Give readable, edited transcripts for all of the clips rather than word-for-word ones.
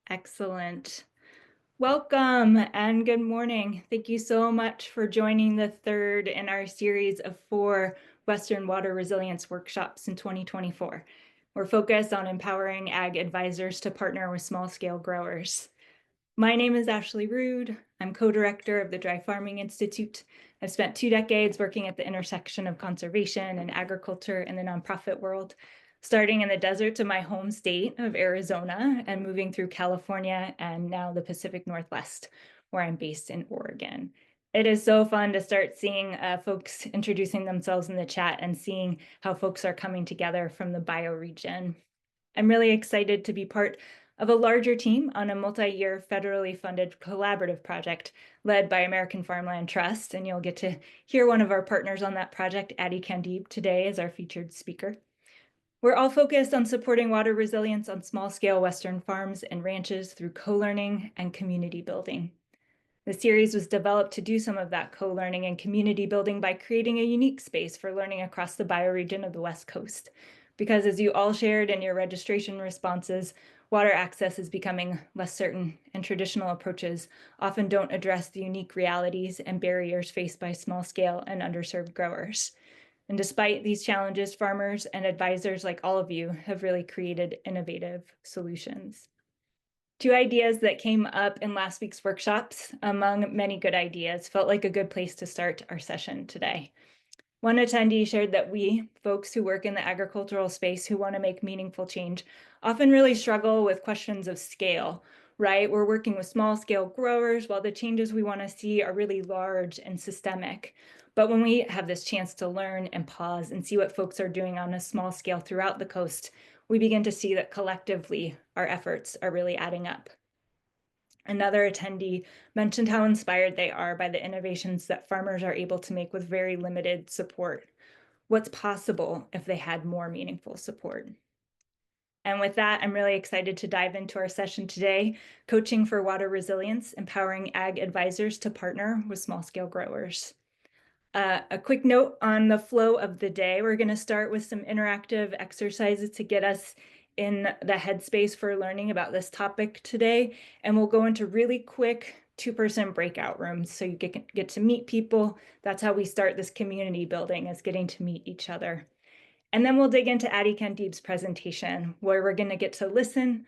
Excellent. Welcome and good morning. Thank you so much for joining the third in our series of 4 Western Water Resilience workshops in 2024. We're focused on empowering ag advisors to partner with small-scale growers. My name is Ashley Rude. I'm co-director of the Dry Farming Institute. I've spent 2 decades working at the intersection of conservation and agriculture in the nonprofit world, starting in the deserts of my home state of Arizona and moving through California and now the Pacific Northwest, where I'm based in Oregon. It is so fun to start seeing folks introducing themselves in the chat and seeing how folks are coming together from the bioregion. I'm really excited to be part of a larger team on a multi-year federally funded collaborative project led by American Farmland Trust, and you'll get to hear one of our partners on that project, Addie Candib, today as our featured speaker. We're all focused on supporting water resilience on small-scale Western farms and ranches through co-learning and community building. The series was developed to do some of that co-learning and community building by creating a unique space for learning across the bioregion of the West Coast. Because as you all shared in your registration responses, water access is becoming less certain, and traditional approaches often don't address the unique realities and barriers faced by small-scale and underserved growers. And despite these challenges, farmers and advisors like all of you have really created innovative solutions. 2 ideas that came up in last week's workshops, among many good ideas, felt like a good place to start our session today. One attendee shared that we, folks who work in the agricultural space who want to make meaningful change, often really struggle with questions of scale, right? We're working with small-scale growers while the changes we want to see are really large and systemic. But when we have this chance to learn and pause and see what folks are doing on a small scale throughout the coast, we begin to see that collectively our efforts are really adding up. Another attendee mentioned how inspired they are by the innovations that farmers are able to make with very limited support. What's possible if they had more meaningful support? And with that, I'm really excited to dive into our session today, Coaching for Water Resilience, Empowering Ag Advisors to Partner with Small-Scale Growers. A quick note on the flow of the day. We're going to start with some interactive exercises to get us in the headspace for learning about this topic today. And we'll go into really quick 2-person breakout rooms so you get to meet people. That's how we start this community building, is getting to meet each other. And then we'll dig into Addie Candib's presentation, where we're going to get to listen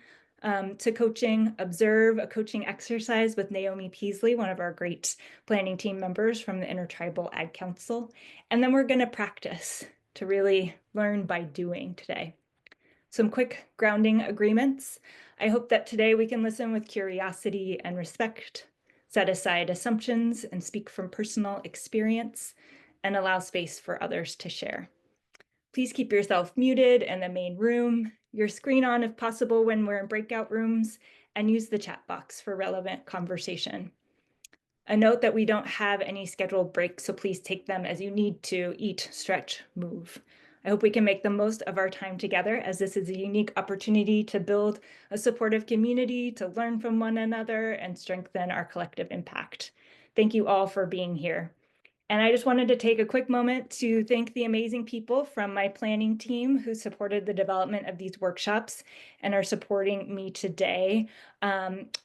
to coaching, observe a coaching exercise with Naomie Peasley, one of our great planning team members from the Intertribal Ag Council. And then we're going to practice to really learn by doing today. Some quick grounding agreements. I hope that today we can listen with curiosity and respect, set aside assumptions and speak from personal experience, and allow space for others to share. Please keep yourself muted in the main room, your screen on if possible when we're in breakout rooms, and use the chat box for relevant conversation. A note that we don't have any scheduled breaks, so please take them as you need to eat, stretch, move. I hope we can make the most of our time together, as this is a unique opportunity to build a supportive community, to learn from one another, and strengthen our collective impact. Thank you all for being here. And I just wanted to take a quick moment to thank the amazing people from my planning team who supported the development of these workshops and are supporting me today.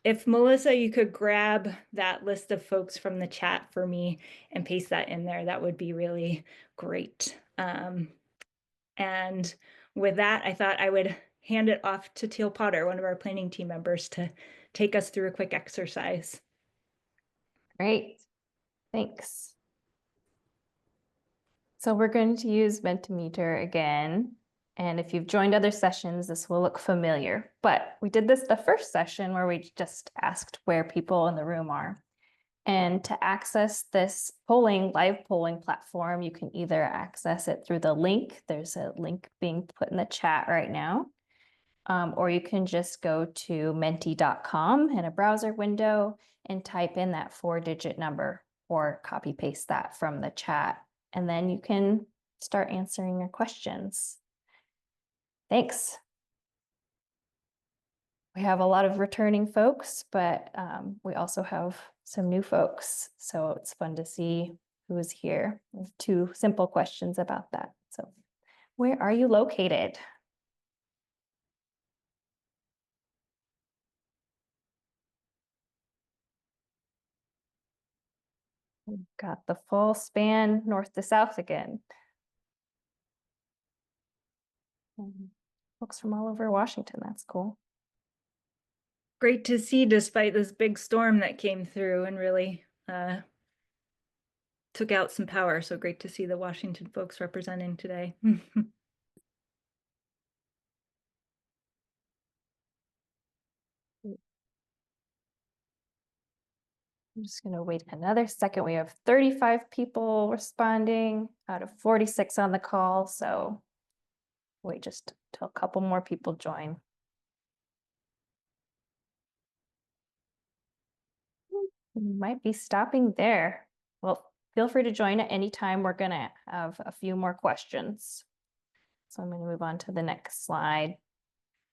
If Melissa, you could grab that list of folks from the chat for me and paste that in there, that would be really great. And with that, I thought I would hand it off to Teal Potter, one of our planning team members, to take us through a quick exercise. Great, thanks. So we're going to use Mentimeter again. And if you've joined other sessions, this will look familiar. But we did this the first session where we just asked where people in the room are. And to access this live polling platform, you can either access it through the link. There's a link being put in the chat right now. Or you can just go to menti.com in a browser window and type in that 4-digit number or copy paste that from the chat. And then you can start answering your questions. Thanks. We have a lot of returning folks, but we also have some new folks. So it's fun to see who is here. We have 2 simple questions about that. So where are you located? We've got the full span north to south again. Folks from all over Washington, that's cool. Great to see despite this big storm that came through and really took out some power. So great to see the Washington folks representing today. I'm just going to wait another second. We have 35 people responding out of 46 on the call. So wait just till a couple more people join. We might be stopping there. Well, feel free to join at any time. We're going to have a few more questions. So I'm going to move on to the next slide.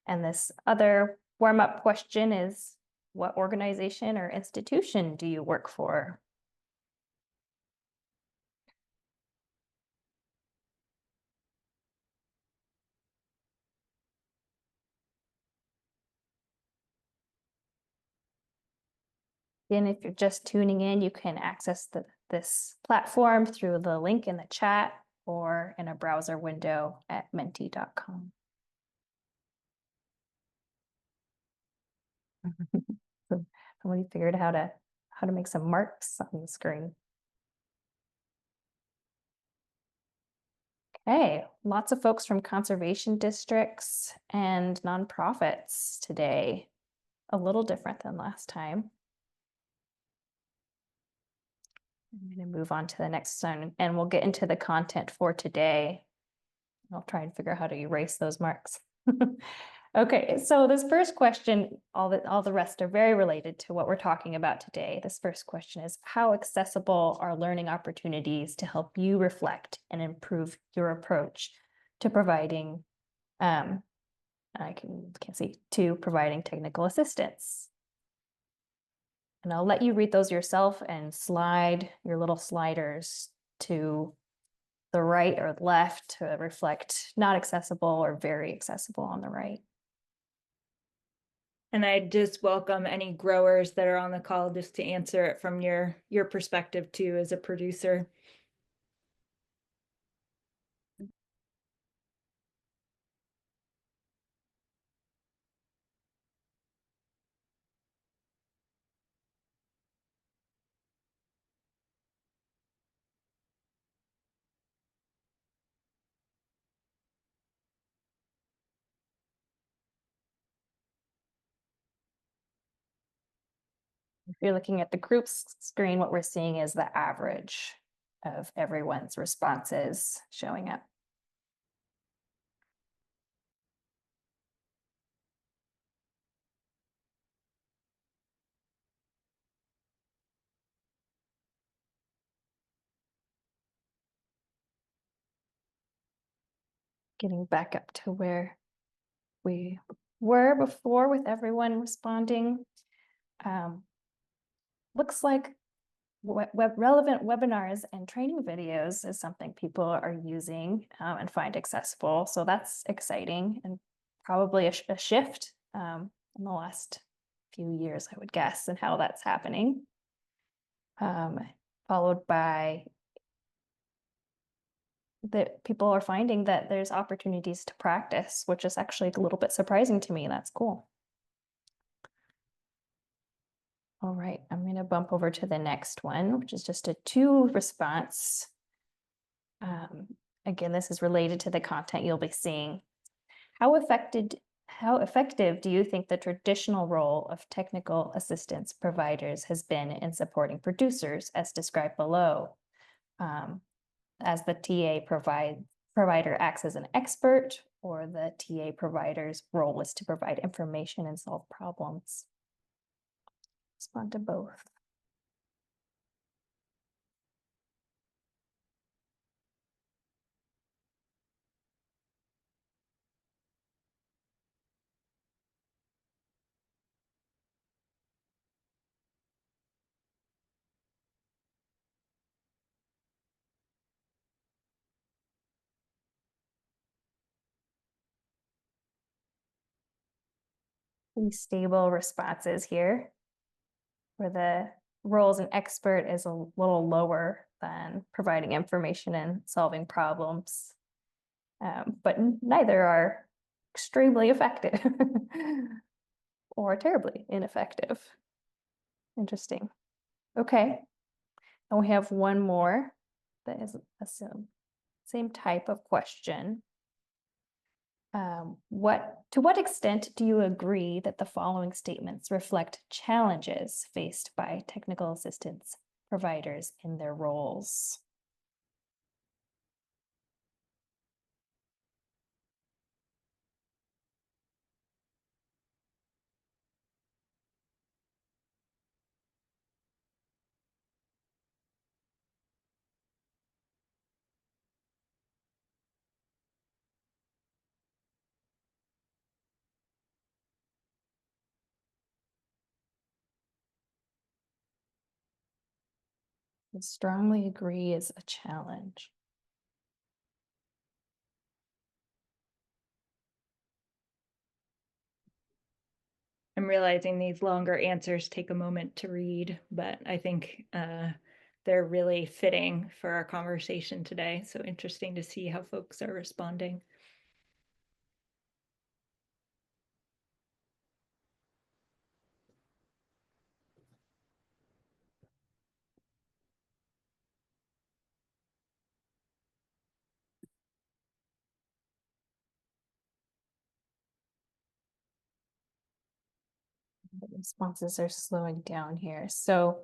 And this other warm-up question is, what organization or institution do you work for? And if you're just tuning in, you can access this platform through the link in the chat or in a browser window at menti.com. So somebody figured out how to make some marks on the screen. Okay, lots of folks from conservation districts and nonprofits today. A little different than last time. I'm going to move on to the next one and we'll get into the content for today. I'll try and figure out how to erase those marks. Okay, so this first question, all the rest are very related to what we're talking about today. This first question is, how accessible are learning opportunities to help you reflect and improve your approach to providing, I can't see, to providing technical assistance? And I'll let you read those yourself and slide your little sliders to the right or left to reflect not accessible or very accessible on the right. And I just welcome any growers that are on the call just to answer it from your perspective too as a producer. If you're looking at the groups screen, what we're seeing is the average of everyone's responses showing up. Getting back up to where we were before with everyone responding. Looks like relevant webinars and training videos is something people are using and find accessible. So that's exciting and probably a shift in the last few years, I would guess, and how that's happening. Followed by that people are finding that there's opportunities to practice, which is actually a little bit surprising to me. That's cool. All right, I'm going to bump over to the next one, which is just a 2 response. Again, this is related to the content you'll be seeing. How effective do you think the traditional role of technical assistance providers has been in supporting producers as described below? As the TA provider acts as an expert, or the TA provider's role is to provide information and solve problems? Respond to both. Pretty stable responses here for the role as an expert is a little lower than providing information and solving problems. But neither are extremely effective or terribly ineffective. Interesting. Okay. And we have one more that is the same type of question. To what extent do you agree that the following statements reflect challenges faced by technical assistance providers in their roles? I strongly agree is a challenge. I'm realizing these longer answers take a moment to read, but I think they're really fitting for our conversation today. So interesting to see how folks are responding. The responses are slowing down here. So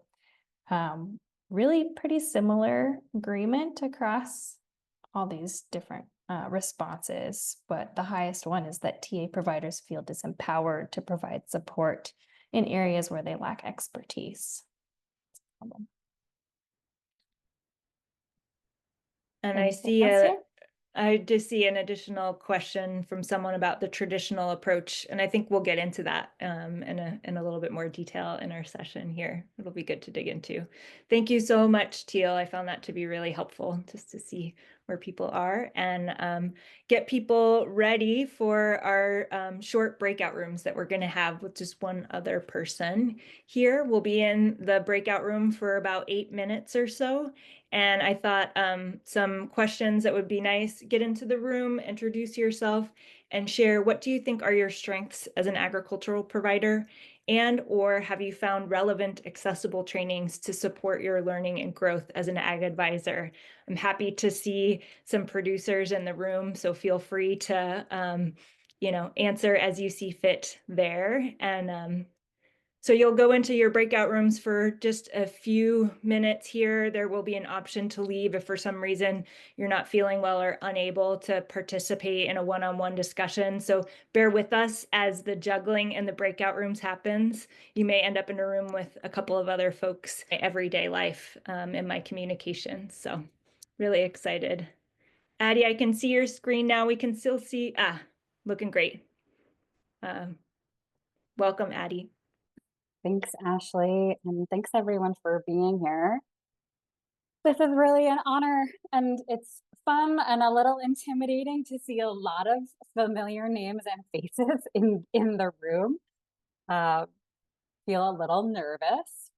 really pretty similar agreement across all these different responses, but the highest one is that TA providers feel disempowered to provide support in areas where they lack expertise. And I just see an additional question from someone about the traditional approach, and I think we'll get into that in a little bit more detail in our session here. It'll be good to dig into. Thank you so much, Teal. I found that to be really helpful just to see where people are and get people ready for our short breakout rooms that we're going to have with just one other person here. We'll be in the breakout room for about 8 minutes or so. And I thought some questions that would be nice, get into the room, introduce yourself, and share what do you think are your strengths as an agricultural provider, and or have you found relevant, accessible trainings to support your learning and growth as an ag advisor? I'm happy to see some producers in the room, so feel free to answer as you see fit there. And so you'll go into your breakout rooms for just a few minutes here. There will be an option to leave if for some reason you're not feeling well or unable to participate in a one-on-one discussion. So bear with us as the juggling in the breakout rooms happens. You may end up in a room with a couple of other folks in everyday life in my communication. So really excited. Addie, I can see your screen now. We can still see, looking great. Welcome, Addie. Thanks, Ashley, and thanks everyone for being here. This is really an honor, and it's fun and a little intimidating to see a lot of familiar names and faces in the room. Feel a little nervous,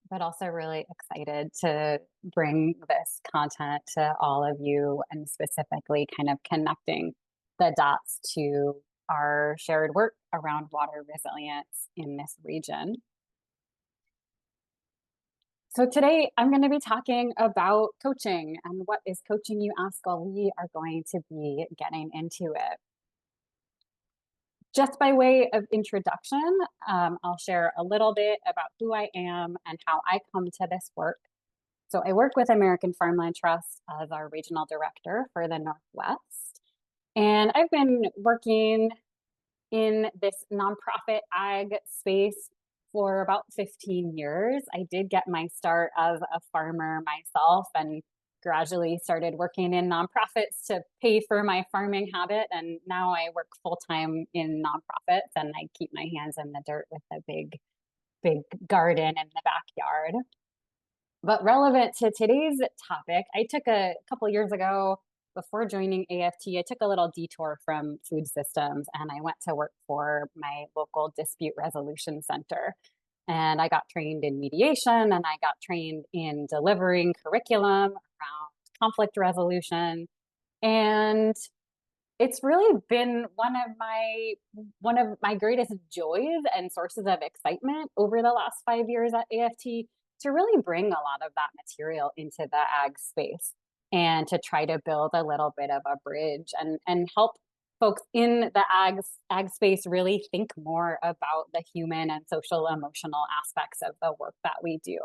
but also really excited to bring this content to all of you and specifically kind of connecting the dots to our shared work around water resilience in this region. So today I'm going to be talking about coaching. And what is coaching, you ask? Well, we are going to be getting into it. Just by way of introduction, I'll share a little bit about who I am and how I come to this work. So I work with American Farmland Trust as our regional director for the Northwest. And I've been working in this nonprofit ag space for about 15 years. I did get my start as a farmer myself and gradually started working in nonprofits to pay for my farming habit. And now I work full-time in nonprofits and I keep my hands in the dirt with a big garden in the backyard. But relevant to today's topic, I took a couple years ago, before joining AFT, I took a little detour from food systems and I went to work for my local dispute resolution center. And I got trained in mediation, and I got trained in delivering curriculum around conflict resolution. And it's really been one of my greatest joys and sources of excitement over the last 5 years at AFT to really bring a lot of that material into the ag space and to try to build a little bit of a bridge and help folks in the ag space really think more about the human and social emotional aspects of the work that we do.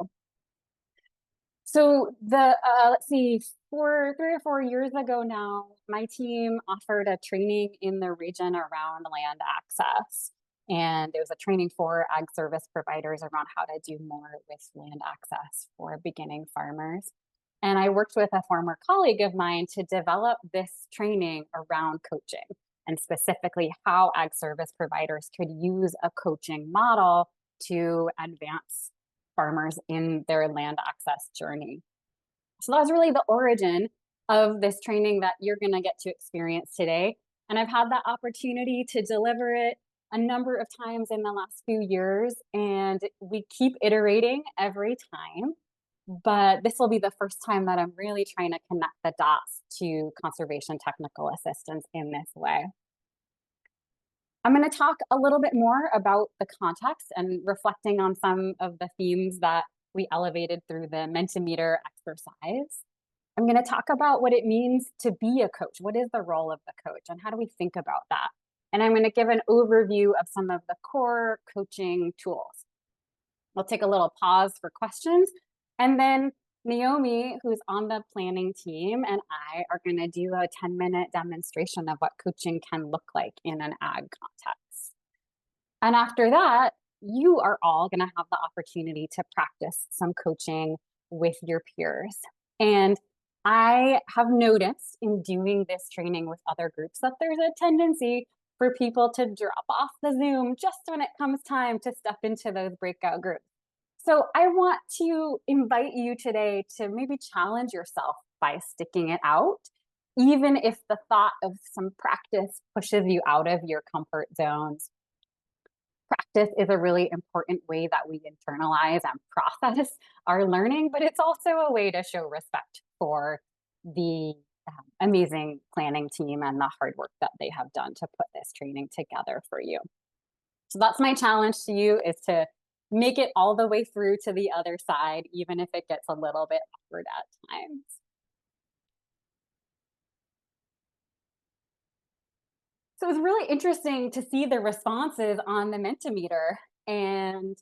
So let's see, 3 or 4 years ago now, my team offered a training in the region around land access. And it was a training for ag service providers around how to do more with land access for beginning farmers. And I worked with a former colleague of mine to develop this training around coaching, and specifically how ag service providers could use a coaching model to advance farmers in their land access journey. So that was really the origin of this training that you're going to get to experience today. And I've had that opportunity to deliver it a number of times in the last few years, and we keep iterating every time. But this will be the first time that I'm really trying to connect the dots to conservation technical assistance in this way. I'm going to talk a little bit more about the context and reflecting on some of the themes that we elevated through the Mentimeter exercise. I'm going to talk about what it means to be a coach. What is the role of the coach, and how do we think about that? And I'm going to give an overview of some of the core coaching tools. We'll take a little pause for questions, and then Naomie, who's on the planning team, and I are going to do a 10-minute demonstration of what coaching can look like in an ag context. And after that, you are all going to have the opportunity to practice some coaching with your peers. And I have noticed in doing this training with other groups that there's a tendency for people to drop off the Zoom just when it comes time to step into those breakout groups. So I want to invite you today to maybe challenge yourself by sticking it out, even if the thought of some practice pushes you out of your comfort zones. Practice is a really important way that we internalize and process our learning, but it's also a way to show respect for the amazing planning team and the hard work that they have done to put this training together for you. So that's my challenge to you, is to make it all the way through to the other side, even if it gets a little bit awkward at times. So it was really interesting to see the responses on the Mentimeter and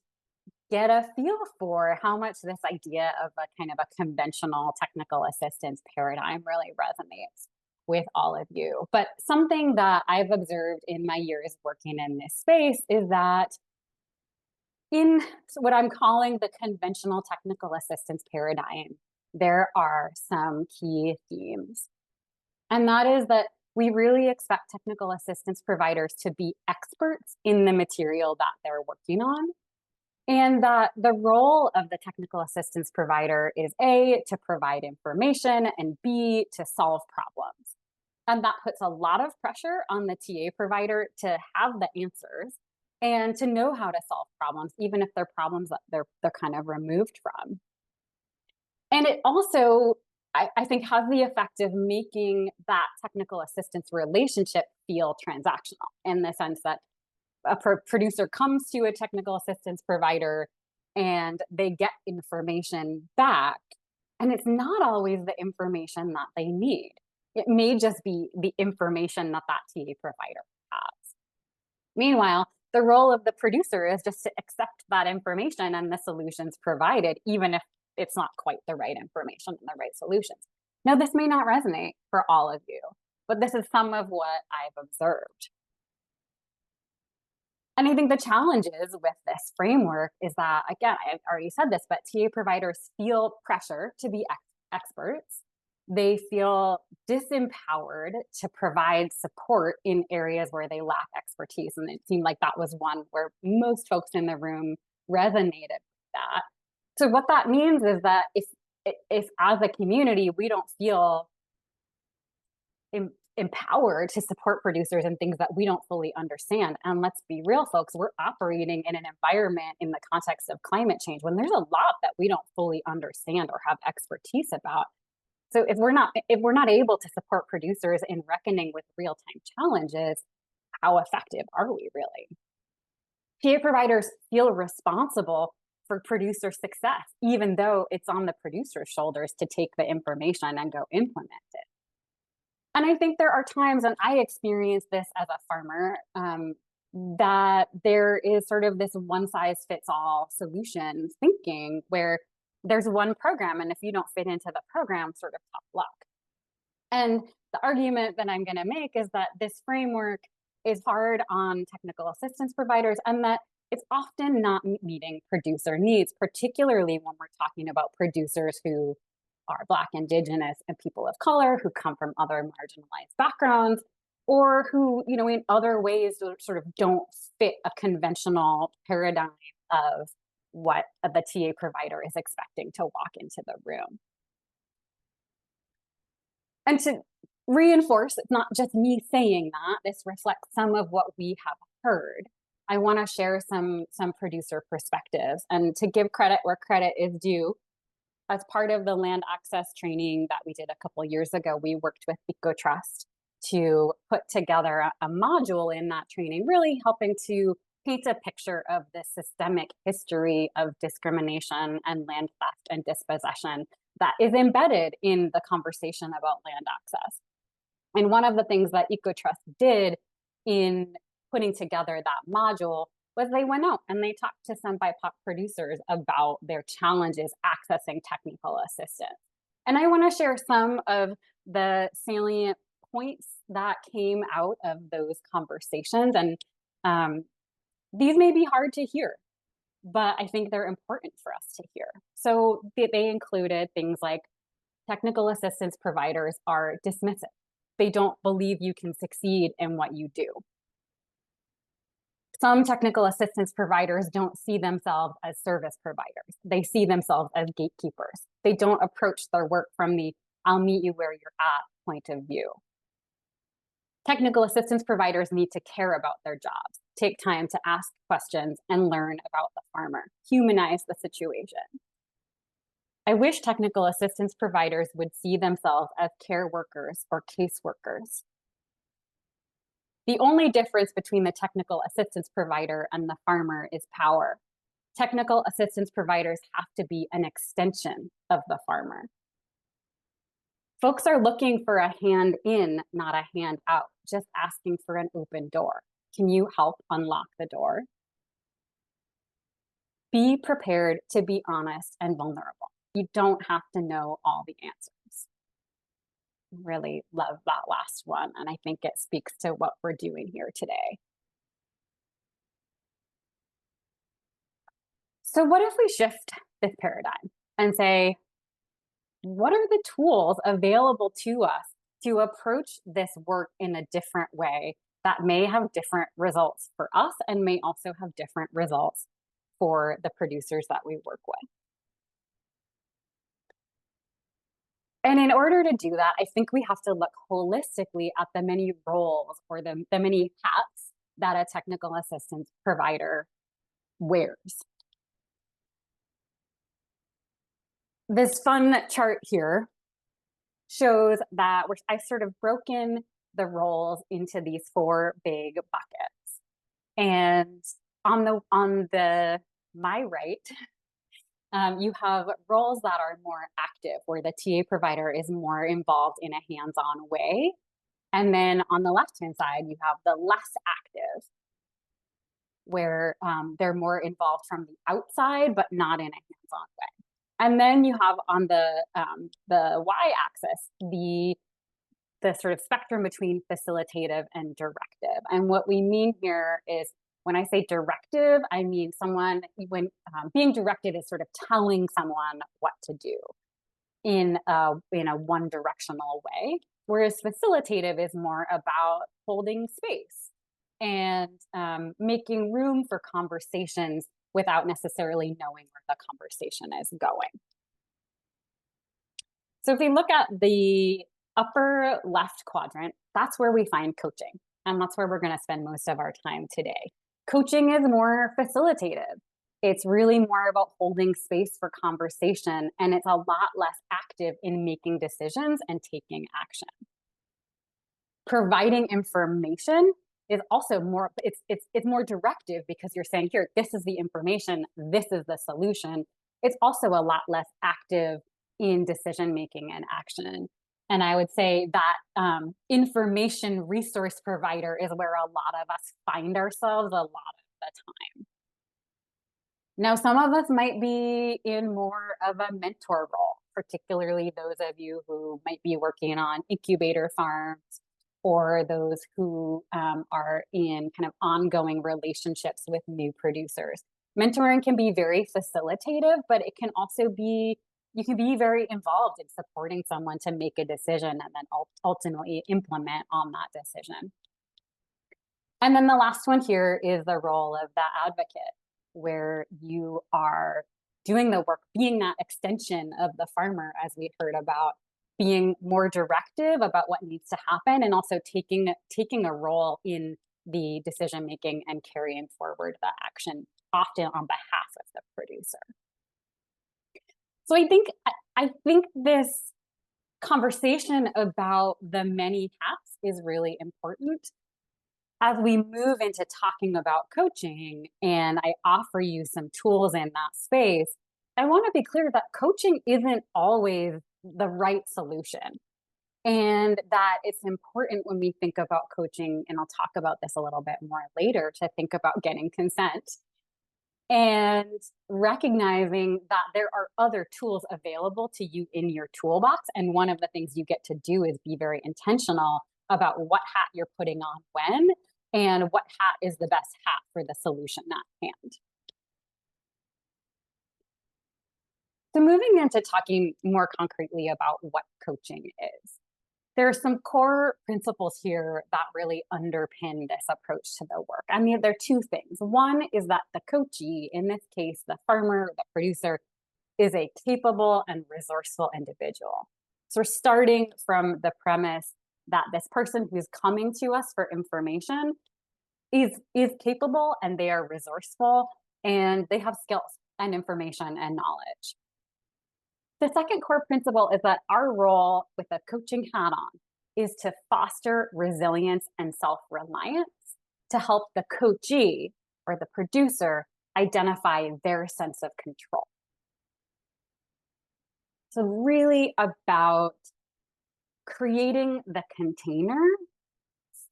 get a feel for how much this idea of a kind of a conventional technical assistance paradigm really resonates with all of you. But something that I've observed in my years working in this space is that in what I'm calling the conventional technical assistance paradigm, there are some key themes. And that is that we really expect technical assistance providers to be experts in the material that they're working on. And that the role of the technical assistance provider is A, to provide information, and B, to solve problems. And that puts a lot of pressure on the TA provider to have the answers and to know how to solve problems, even if they're problems that they're kind of removed from. And it also, I think, has the effect of making that technical assistance relationship feel transactional, in the sense that a producer comes to a technical assistance provider and they get information back, and it's not always the information that they need. It may just be the information that that TA provider has. Meanwhile, the role of the producer is just to accept that information and the solutions provided, even if it's not quite the right information and the right solutions. Now, this may not resonate for all of you, but this is some of what I've observed. And I think the challenges with this framework is that, again, I've already said this, but TA providers feel pressure to be experts. They feel disempowered to provide support in areas where they lack expertise. And it seemed like that was one where most folks in the room resonated with that. So what that means is that if as a community, we don't feel empowered to support producers in things that we don't fully understand. And let's be real, folks, we're operating in an environment in the context of climate change when there's a lot that we don't fully understand or have expertise about. So if we're not able to support producers in reckoning with real-time challenges, how effective are we really? TA providers feel responsible for producer success, even though it's on the producer's shoulders to take the information and go implement it. And I think there are times, and I experienced this as a farmer, that there is sort of this one-size-fits-all solution thinking where there's one program, and if you don't fit into the program, sort of tough luck. And the argument that I'm going to make is that this framework is hard on technical assistance providers, and that it's often not meeting producer needs, particularly when we're talking about producers who are Black, Indigenous, and people of color, who come from other marginalized backgrounds, or who, in other ways sort of don't fit a conventional paradigm of what the TA provider is expecting to walk into the room. And to reinforce, it's not just me saying that, this reflects some of what we have heard. I want to share some producer perspectives, and to give credit where credit is due. As part of the land access training that we did a couple of years ago, we worked with EcoTrust to put together a module in that training, really helping to paint a picture of the systemic history of discrimination and land theft and dispossession that is embedded in the conversation about land access. And one of the things that EcoTrust did in putting together that module was they went out and they talked to some BIPOC producers about their challenges accessing technical assistance. And I want to share some of the salient points that came out of those conversations. And these may be hard to hear, but I think they're important for us to hear. So they included things like technical assistance providers are dismissive. They don't believe you can succeed in what you do. Some technical assistance providers don't see themselves as service providers. They see themselves as gatekeepers. They don't approach their work from the "I'll meet you where you're at" point of view. Technical assistance providers need to care about their jobs, take time to ask questions and learn about the farmer, humanize the situation. I wish technical assistance providers would see themselves as care workers or caseworkers. The only difference between the technical assistance provider and the farmer is power. Technical assistance providers have to be an extension of the farmer. Folks are looking for a hand in, not a hand out, just asking for an open door. Can you help unlock the door? Be prepared to be honest and vulnerable. You don't have to know all the answers. Really love that last one, and I think it speaks to what we're doing here today. So what if we shift this paradigm and say, what are the tools available to us to approach this work in a different way that may have different results for us and may also have different results for the producers that we work with? And in order to do that, I think we have to look holistically at the many roles or the many hats that a technical assistance provider wears. This fun chart here shows that I've sort of broken the roles into these four big buckets. And on my right, you have roles that are more active, where the TA provider is more involved in a hands-on way. And then on the left-hand side, you have the less active, where they're more involved from the outside, but not in a hands-on way. And then you have on the y-axis, the sort of spectrum between facilitative and directive. And what we mean here is, when I say directive, I mean being directive is sort of telling someone what to do in a one-directional way, whereas facilitative is more about holding space and making room for conversations without necessarily knowing where the conversation is going. So if we look at the upper left quadrant, that's where we find coaching. And that's where we're going to spend most of our time today. Coaching is more facilitative. It's really more about holding space for conversation, and it's a lot less active in making decisions and taking action. Providing information is also more, it's more directive, because you're saying, here, this is the information, this is the solution. It's also a lot less active in decision making and action. And I would say that information resource provider is where a lot of us find ourselves a lot of the time. Now, some of us might be in more of a mentor role, particularly those of you who might be working on incubator farms, or those who are in kind of ongoing relationships with new producers. Mentoring can be very facilitative, but it can also be, you can be very involved in supporting someone to make a decision and then ultimately implement on that decision. And then the last one here is the role of the advocate, where you are doing the work, being that extension of the farmer, as we heard about, being more directive about what needs to happen, and also taking a role in the decision making and carrying forward the action, often on behalf of the producer. So I think this conversation about the many hats is really important. As we move into talking about coaching, and I offer you some tools in that space, I want to be clear that coaching isn't always the right solution. And that it's important when we think about coaching, and I'll talk about this a little bit more later, to think about getting consent and recognizing that there are other tools available to you in your toolbox. And one of the things you get to do is be very intentional about what hat you're putting on when, and what hat is the best hat for the solution at hand. So moving into talking more concretely about what coaching is, there are some core principles here that really underpin this approach to the work. I mean, there are two things. One is that the coachee, in this case, the farmer, the producer, is a capable and resourceful individual. So we're starting from the premise that this person who's coming to us for information is capable, and they are resourceful, and they have skills and information and knowledge. The second core principle is that our role with a coaching hat on is to foster resilience and self-reliance, to help the coachee or the producer identify their sense of control. So really about creating the container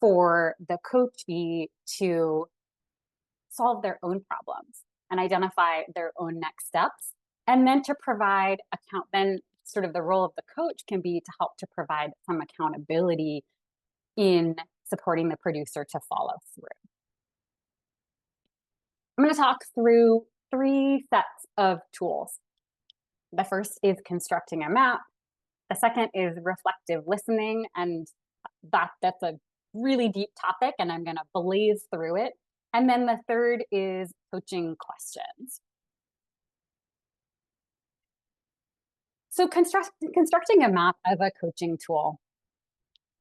for the coachee to solve their own problems and identify their own next steps. And then to provide then sort of the role of the coach can be to help to provide some accountability in supporting the producer to follow through. I'm going to talk through 3 sets of tools. The first is constructing a map. The second is reflective listening, and that's a really deep topic, and I'm going to blaze through it. And then the third is coaching questions. So constructing a map as a coaching tool.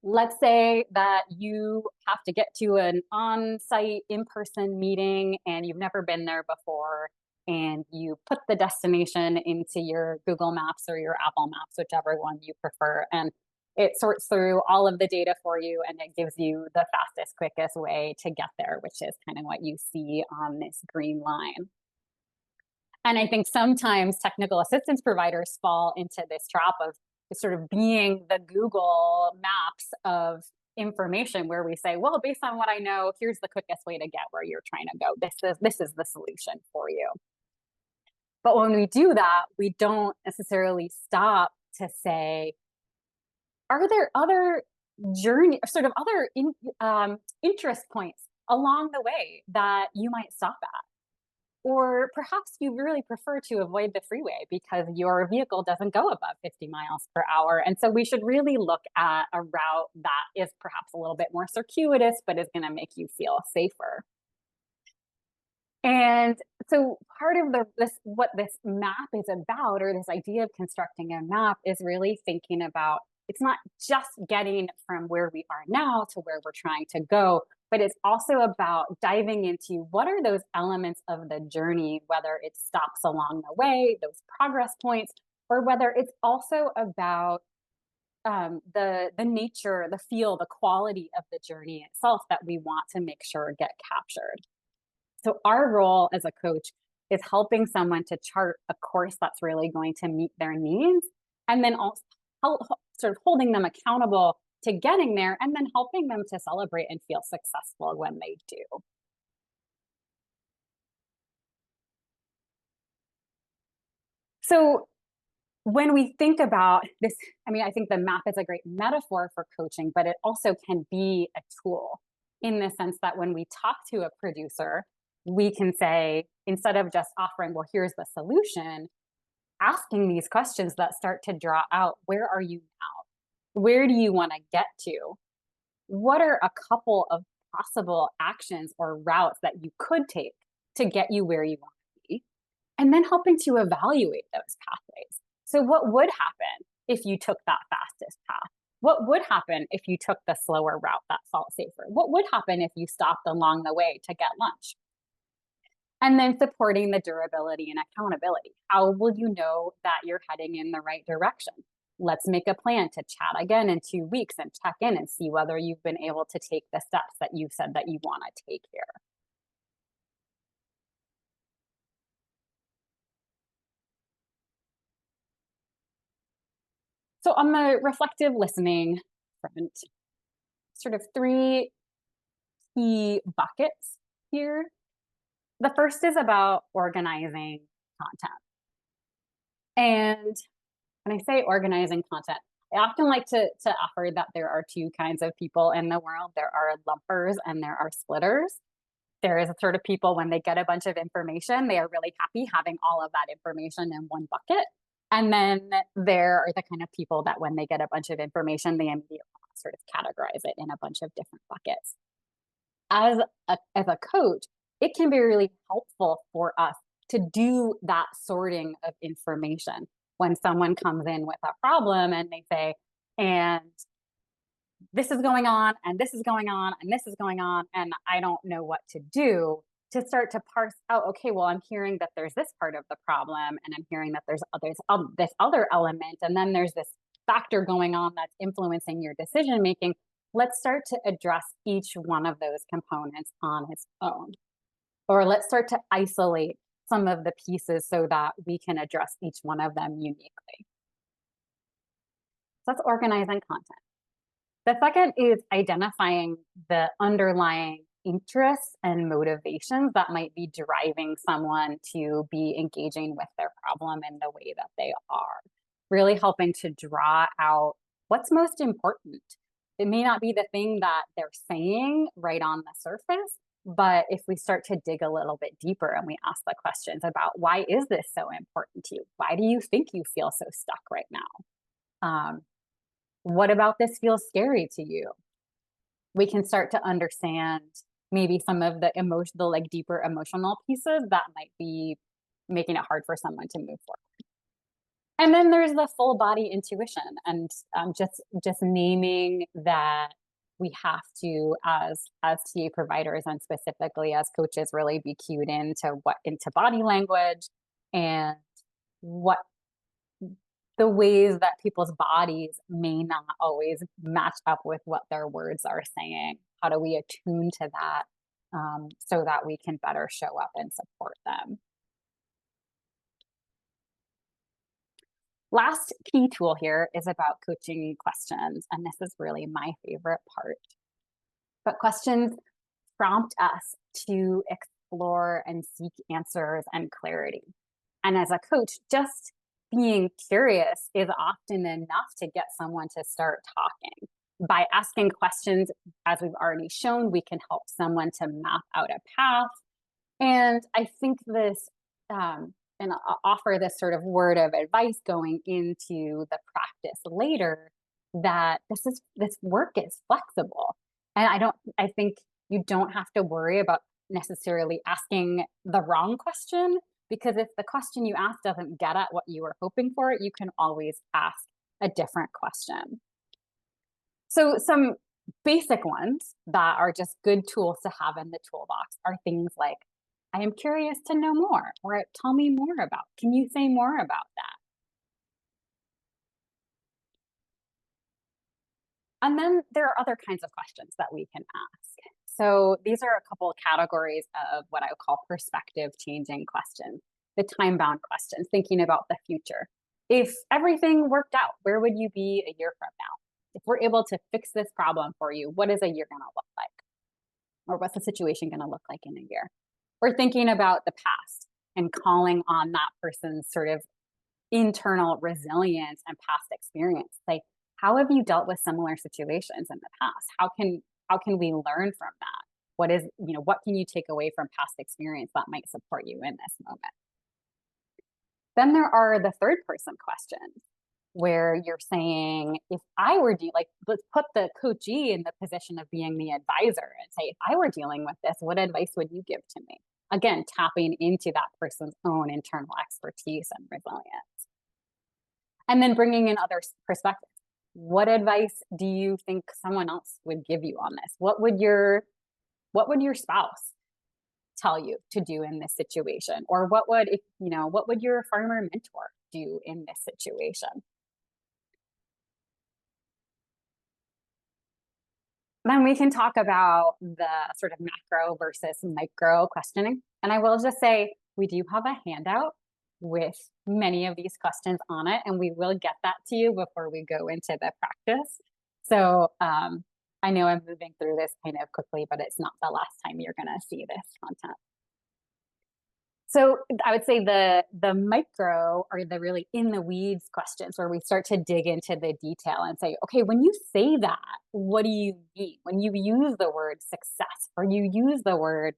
Let's say that you have to get to an on-site, in-person meeting, and you've never been there before, and you put the destination into your Google Maps or your Apple Maps, whichever one you prefer, and it sorts through all of the data for you, and it gives you the fastest, quickest way to get there, which is kind of what you see on this green line. And I think sometimes technical assistance providers fall into this trap of sort of being the Google Maps of information, where we say, well, based on what I know, here's the quickest way to get where you're trying to go. This is the solution for you. But when we do that, we don't necessarily stop to say, are there other interest points along the way that you might stop at? Or perhaps you really prefer to avoid the freeway because your vehicle doesn't go above 50 miles per hour. And so we should really look at a route that is perhaps a little bit more circuitous, but is going to make you feel safer. And so part of what this map is about, or this idea of constructing a map, is really thinking about it's not just getting from where we are now to where we're trying to go, but it's also about diving into what are those elements of the journey, whether it's stops along the way, those progress points, or whether it's also about the nature, the feel, the quality of the journey itself that we want to make sure get captured. So our role as a coach is helping someone to chart a course that's really going to meet their needs, and then also sort of holding them accountable to getting there, and then helping them to celebrate and feel successful when they do. So when we think about this, I mean, I think the map is a great metaphor for coaching, but it also can be a tool in the sense that when we talk to a producer, we can say, instead of just offering, well, here's the solution, asking these questions that start to draw out, where are you now? Where do you want to get to? What are a couple of possible actions or routes that you could take to get you where you want to be? And then helping to evaluate those pathways. So what would happen if you took that fastest path? What would happen if you took the slower route that felt safer? What would happen if you stopped along the way to get lunch? And then supporting the durability and accountability. How will you know that you're heading in the right direction? Let's make a plan to chat again in 2 weeks and check in and see whether you've been able to take the steps that you said that you want to take here. So on the reflective listening front, sort of 3 key buckets here. The first is about organizing content. And when I say organizing content, I often like to offer that there are 2 kinds of people in the world. There are lumpers and there are splitters. There is a sort of people, when they get a bunch of information, they are really happy having all of that information in one bucket. And then there are the kind of people that when they get a bunch of information, they immediately sort of categorize it in a bunch of different buckets. As a coach, it can be really helpful for us to do that sorting of information. When someone comes in with a problem and they say, and this is going on, and this is going on, and this is going on, and I don't know what to do, to start to parse out, okay, well, I'm hearing that there's this part of the problem, and I'm hearing that there's this other element, and then there's this factor going on that's influencing your decision making. Let's start to address each one of those components on its own. Or let's start to isolate some of the pieces so that we can address each one of them uniquely. So that's organizing content. The second is identifying the underlying interests and motivations that might be driving someone to be engaging with their problem in the way that they are. Really helping to draw out what's most important. It may not be the thing that they're saying right on the surface, but if we start to dig a little bit deeper and we ask the questions about, why is this so important to you? Why do you think you feel so stuck right now? What about this feels scary to you? We can start to understand maybe some of the emotional, like deeper emotional pieces that might be making it hard for someone to move forward. And then there's the full body intuition, and just naming that we have to, as TA providers and specifically as coaches, really be cued into body language and what the ways that people's bodies may not always match up with what their words are saying. How do we attune to that so that we can better show up and support them? Last key tool here is about coaching questions, and this is really my favorite part. But questions prompt us to explore and seek answers and clarity. And as a coach, just being curious is often enough to get someone to start talking. By asking questions, as we've already shown, we can help someone to map out a path. And I think this, and I'll offer this sort of word of advice going into the practice later, that this work is flexible. And I think you don't have to worry about necessarily asking the wrong question, because if the question you ask doesn't get at what you were hoping for, you can always ask a different question. So some basic ones that are just good tools to have in the toolbox are things like, I am curious to know more, or tell me more about, can you say more about that? And then there are other kinds of questions that we can ask. So these are a couple of categories of what I would call perspective changing questions, the time bound questions, thinking about the future. If everything worked out, where would you be a year from now? If we're able to fix this problem for you, what is a year going to look like? Or what's the situation going to look like in a year? Or thinking about the past and calling on that person's sort of internal resilience and past experience. Like, how have you dealt with similar situations in the past? How can we learn from that? What can you take away from past experience that might support you in this moment? Then there are the third person questions where you're saying, if I were let's put the coachee in the position of being the advisor and say, if I were dealing with this, what advice would you give to me? Again, tapping into that person's own internal expertise and resilience. And then bringing in other perspectives. What advice do you think someone else would give you on this? What would your spouse tell you to do in this situation? Or what would your farmer mentor do in this situation? Then we can talk about the sort of macro versus micro questioning. And I will just say, we do have a handout with many of these questions on it, and we will get that to you before we go into the practice. So I know I'm moving through this kind of quickly, but it's not the last time you're going to see this content. So I would say the micro are the really in the weeds questions where we start to dig into the detail and say, okay, when you say that, what do you mean? When you use the word success or you use the word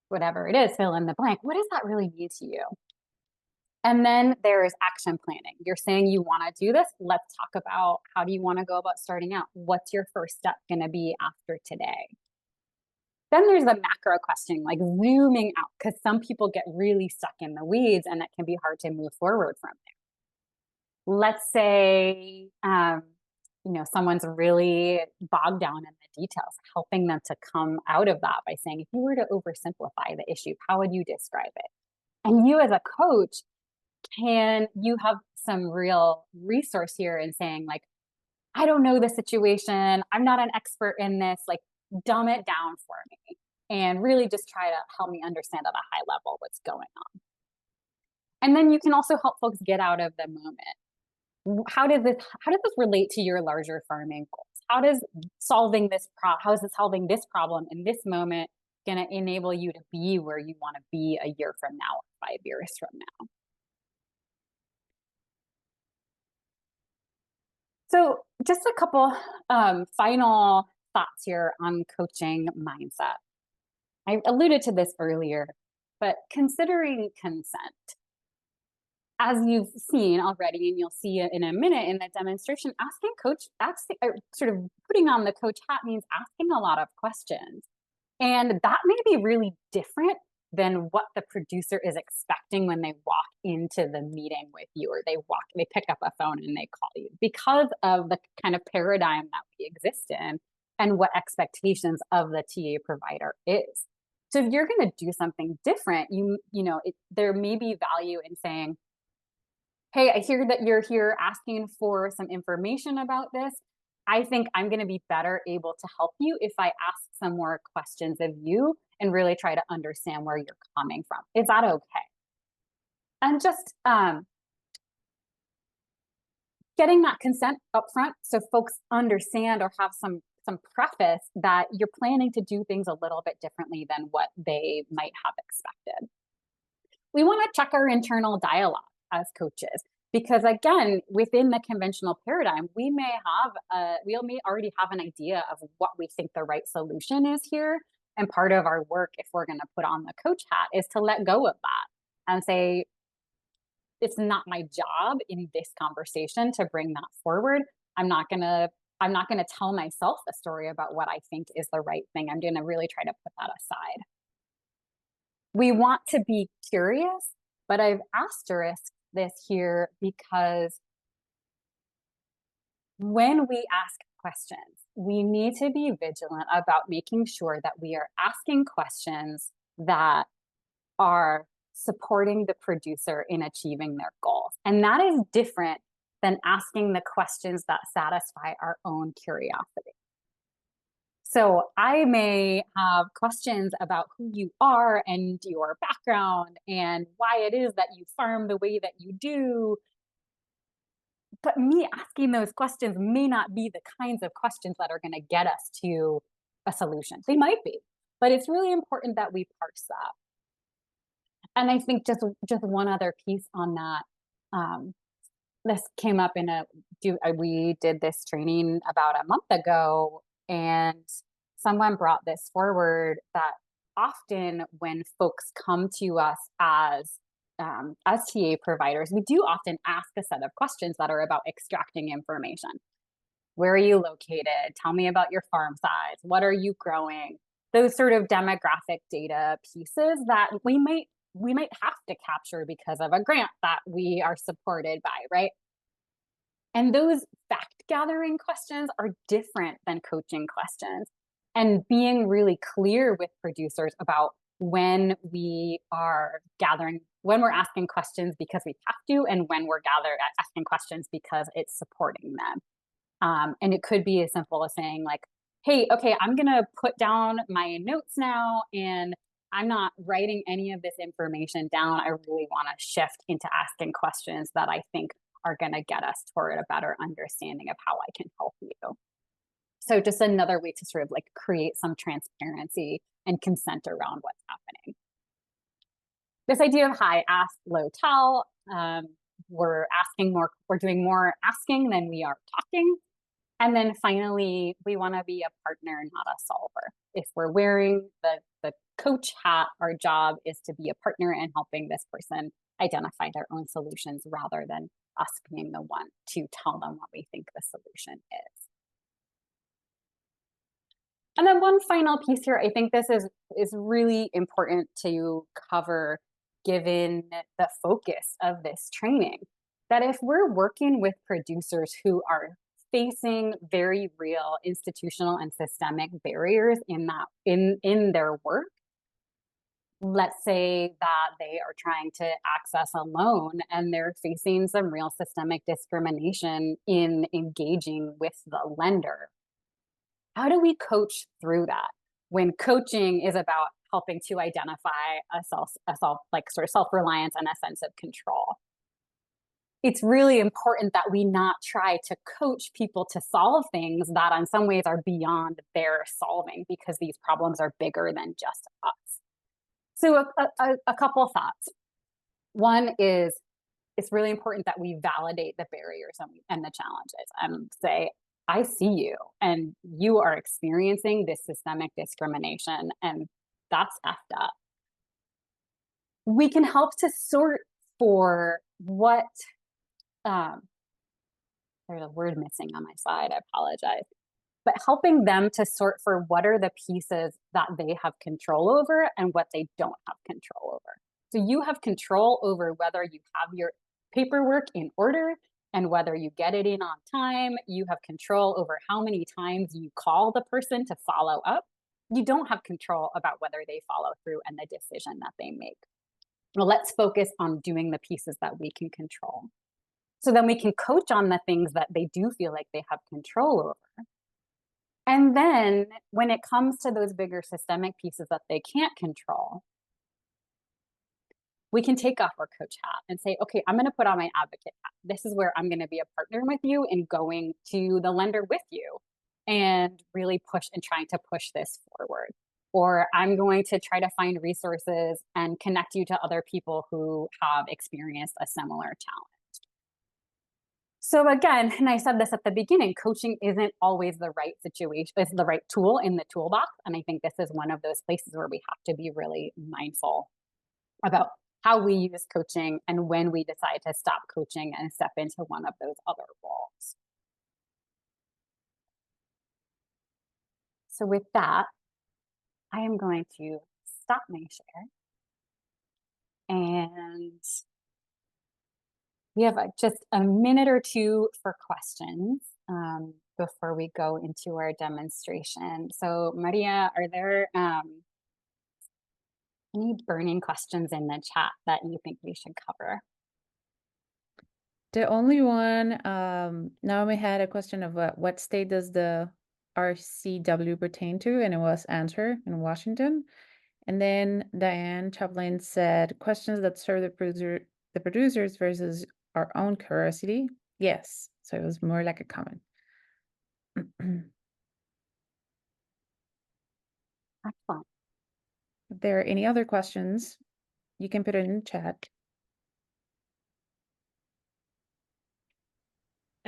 whatever it is, fill in the blank, what does that really mean to you? And then there is action planning. You're saying you want to do this. Let's talk about how do you want to go about starting out? What's your first step going to be after today? Then there's the macro questioning, like zooming out, because some people get really stuck in the weeds and it can be hard to move forward from there. Let's say, someone's really bogged down in the details, helping them to come out of that by saying, if you were to oversimplify the issue, how would you describe it? And you as a coach, you have some real resource here in saying, like, I don't know the situation. I'm not an expert in this. Like, dumb it down for me and really just try to help me understand at a high level what's going on. And then you can also help folks get out of the moment. How does this relate to your larger farming goals? How is solving this problem in this moment going to enable you to be where you want to be a year from now or 5 years from now? So just a couple final thoughts here on coaching mindset. I alluded to this earlier, but considering consent, as you've seen already, and you'll see it in a minute in the demonstration, sort of putting on the coach hat means asking a lot of questions. And that may be really different than what the producer is expecting when they walk into the meeting with you, or they pick up a phone and they call you, because of the kind of paradigm that we exist in and what expectations of the TA provider is. So if you're going to do something different, there may be value in saying, hey, I hear that you're here asking for some information about this. I think I'm going to be better able to help you if I ask some more questions of you and really try to understand where you're coming from. Is that okay? And just getting that consent up front so folks understand or have some preface that you're planning to do things a little bit differently than what they might have expected. We want to check our internal dialogue as coaches, because again, within the conventional paradigm, we may already have an idea of what we think the right solution is here. And part of our work, if we're going to put on the coach hat, is to let go of that and say, it's not my job in this conversation to bring that forward. I'm not going to tell myself a story about what I think is the right thing. I'm going to really try to put that aside. We want to be curious, but I've asterisked this here because when we ask questions. We need to be vigilant about making sure that we are asking questions that are supporting the producer in achieving their goals. And that is different than asking the questions that satisfy our own curiosity. So I may have questions about who you are and your background and why it is that you farm the way that you do. But me asking those questions may not be the kinds of questions that are going to get us to a solution. They might be, but it's really important that we parse that. And I think just one other piece on that. This came up we did this training about a month ago, and someone brought this forward that often when folks come to us as TA providers, we do often ask a set of questions that are about extracting information. Where are you located? Tell me about your farm size. What are you growing? Those sort of demographic data pieces that we might have to capture because of a grant that we are supported by, right? And those fact gathering questions are different than coaching questions. And being really clear with producers about when we are when we're asking questions because we have to, and when we're asking questions because it's supporting them. And it could be as simple as saying like, hey, okay, I'm going to put down my notes now, and I'm not writing any of this information down. I really want to shift into asking questions that I think are going to get us toward a better understanding of how I can help you. So just another way to sort of like create some transparency and consent around what's happening. This idea of high ask, low tell. We're doing more asking than we are talking. And then finally, we want to be a partner, not a solver. If we're wearing the coach hat, our job is to be a partner in helping this person identify their own solutions rather than us being the one to tell them what we think the solution is. And then one final piece here, I think this is really important to cover given the focus of this training, that if we're working with producers who are facing very real institutional and systemic barriers in their work, let's say that they are trying to access a loan and they're facing some real systemic discrimination in engaging with the lender. How do we coach through that when coaching is about helping to identify a self-reliance and a sense of control? It's really important that we not try to coach people to solve things that in some ways are beyond their solving, because these problems are bigger than just us. So a couple of thoughts. One is it's really important that we validate the barriers and the challenges and say, I see you and you are experiencing this systemic discrimination, and that's effed up. We can help to sort for what, there's a word missing on my slide, I apologize. But helping them to sort for what are the pieces that they have control over and what they don't have control over. So you have control over whether you have your paperwork in order and whether you get it in on time. You have control over how many times you call the person to follow up. You don't have control about whether they follow through and the decision that they make. Well, let's focus on doing the pieces that we can control. So then we can coach on the things that they do feel like they have control over. And then when it comes to those bigger systemic pieces that they can't control, we can take off our coach hat and say, okay, I'm going to put on my advocate hat. This is where I'm going to be a partner with you in going to the lender with you and really trying to push this forward. Or I'm going to try to find resources and connect you to other people who have experienced a similar challenge. So again, and I said this at the beginning, coaching isn't always the right situation, it's the right tool in the toolbox. And I think this is one of those places where we have to be really mindful about how we use coaching and when we decide to stop coaching and step into one of those other roles. So with that, I am going to stop my share. And we have just a minute or two for questions. before we go into our demonstration. So Maria, are there any burning questions in the chat that you think we should cover? The only one, Naomi had a question of what state does the RCW pertain to, and it was answered in Washington. And then Diane Chaplin said questions that serve the producers versus our own curiosity. Yes, so it was more like a comment. Excellent. If there are any other questions, you can put it in the chat.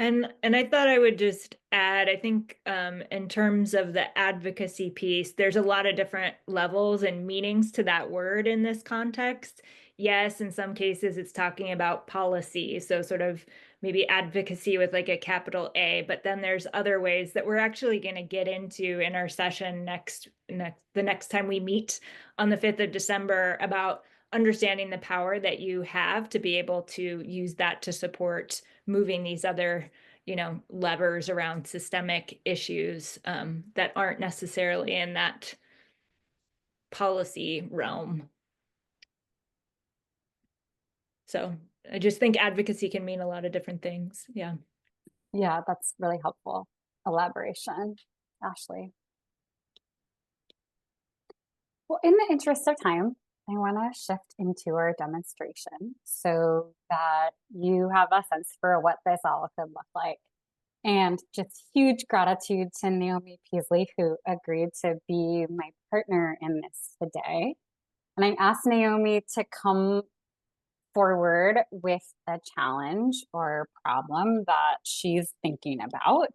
And I thought I would just add, I think in terms of the advocacy piece, there's a lot of different levels and meanings to that word in this context. Yes, in some cases it's talking about policy, so sort of maybe advocacy with like a capital A, but then there's other ways that we're actually going to get into in our session the next time we meet on the 5th of December about understanding the power that you have to be able to use that to support moving these other, levers around systemic issues that aren't necessarily in that policy realm. So I just think advocacy can mean a lot of different things. Yeah. Yeah, that's really helpful elaboration, Ashley. Well, in the interest of time, I want to shift into our demonstration so that you have a sense for what this all could look like. And just huge gratitude to Naomie Peasley, who agreed to be my partner in this today. And I asked Naomie to come forward with a challenge or problem that she's thinking about.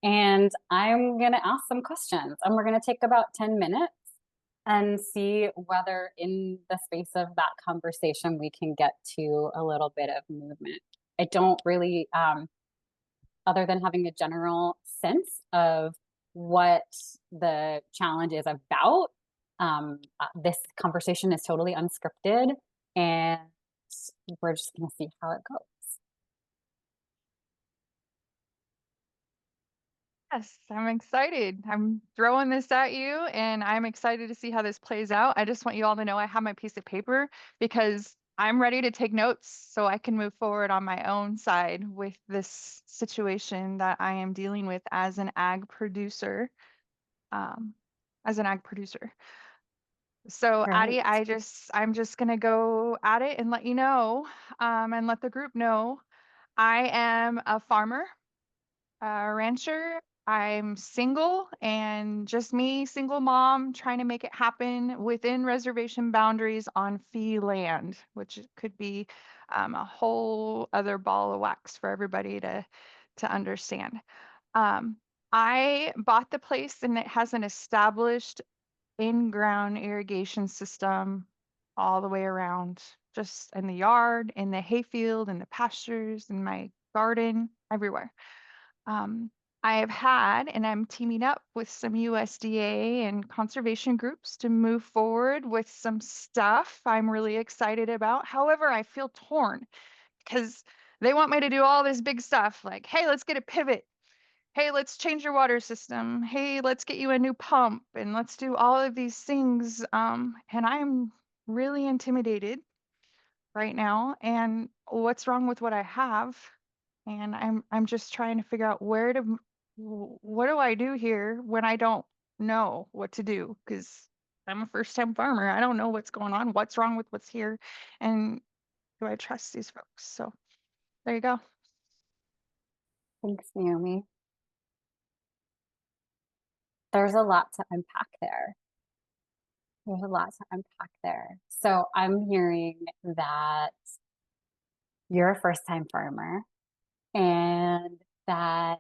And I'm going to ask some questions, and we're going to take about 10 minutes and see whether in the space of that conversation we can get to a little bit of movement. I don't really, other than having a general sense of what the challenge is about, this conversation is totally unscripted, and we're just going to see how it goes. Yes, I'm excited. I'm throwing this at you, and I'm excited to see how this plays out. I just want you all to know I have my piece of paper because I'm ready to take notes so I can move forward on my own side with this situation that I am dealing with as an ag producer. So Right. Addie, I'm just gonna go at it and let you know, and let the group know I am a farmer, a rancher. I'm single and just me, single mom, trying to make it happen within reservation boundaries on fee land, which could be a whole other ball of wax for everybody to understand. I bought the place and it has an established in-ground irrigation system all the way around, just in the yard, in the hayfield, in the pastures, in my garden, everywhere. I have had, and I'm teaming up with some USDA and conservation groups to move forward with some stuff I'm really excited about. However, I feel torn because they want me to do all this big stuff like, hey, let's get a pivot. Hey, let's change your water system. Hey, let's get you a new pump and let's do all of these things. And I'm really intimidated right now. And what's wrong with what I have? And I'm just trying to figure out what do I do here when I don't know what to do? Because I'm a first-time farmer. I don't know what's going on, what's wrong with what's here, and do I trust these folks? So there you go. Thanks, Naomie. There's a lot to unpack there. There's a lot to unpack there. So I'm hearing that you're a first-time farmer and that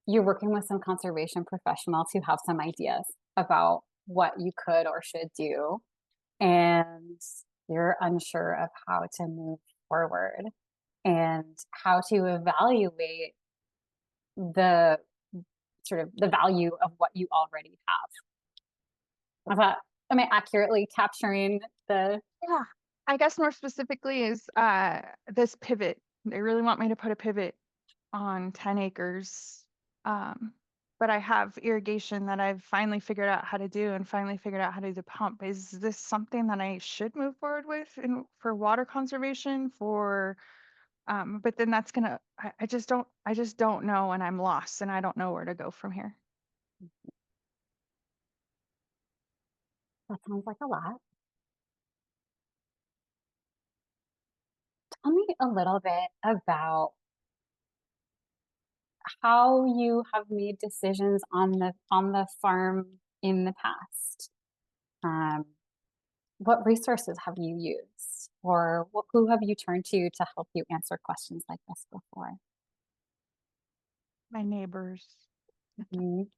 you're working with some conservation professionals who have some ideas about what you could or should do, and you're unsure of how to move forward and how to evaluate the sort of the value of what you already have. Am I accurately capturing the? Yeah, I guess more specifically is this pivot. They really want me to put a pivot on 10 acres. But I have irrigation that I've finally figured out how to do and finally figured out how to do the pump. Is this something that I should move forward with for water conservation but then that's gonna, I just don't know, and I'm lost and I don't know where to go from here. That sounds like a lot. Tell me a little bit about how you have made decisions on the farm in the past. What resources have you used, or who have you turned to help you answer questions like this before? My neighbors. Mhm.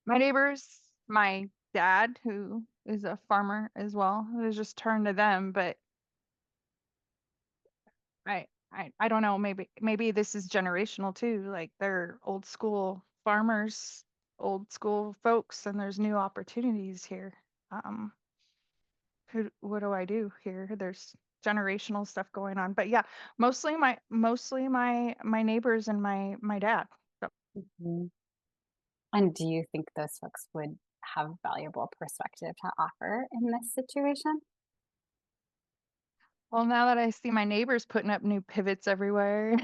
My neighbors, my dad, who is a farmer as well, has just turned to them, but I don't know, maybe this is generational too. Like they're old school farmers, old school folks, and there's new opportunities here. Um, what do I do here? There's generational stuff going on. But yeah, mostly my neighbors and my dad. So, Mhm. And do you think those folks would have valuable perspective to offer in this situation? well, now that I see my neighbors putting up new pivots everywhere,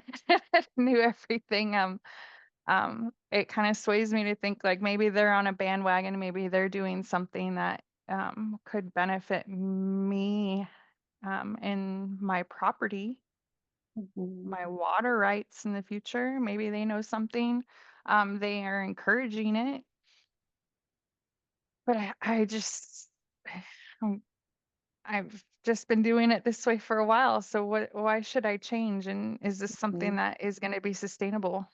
new everything, it kind of sways me to think like maybe they're on a bandwagon, maybe they're doing something that could benefit me in my property, Mhm. my water rights in the future. Maybe they know something. They are encouraging it, but I just um, I've just been doing it this way for a while. So why should I change? And is this something Mhm. that is going to be sustainable?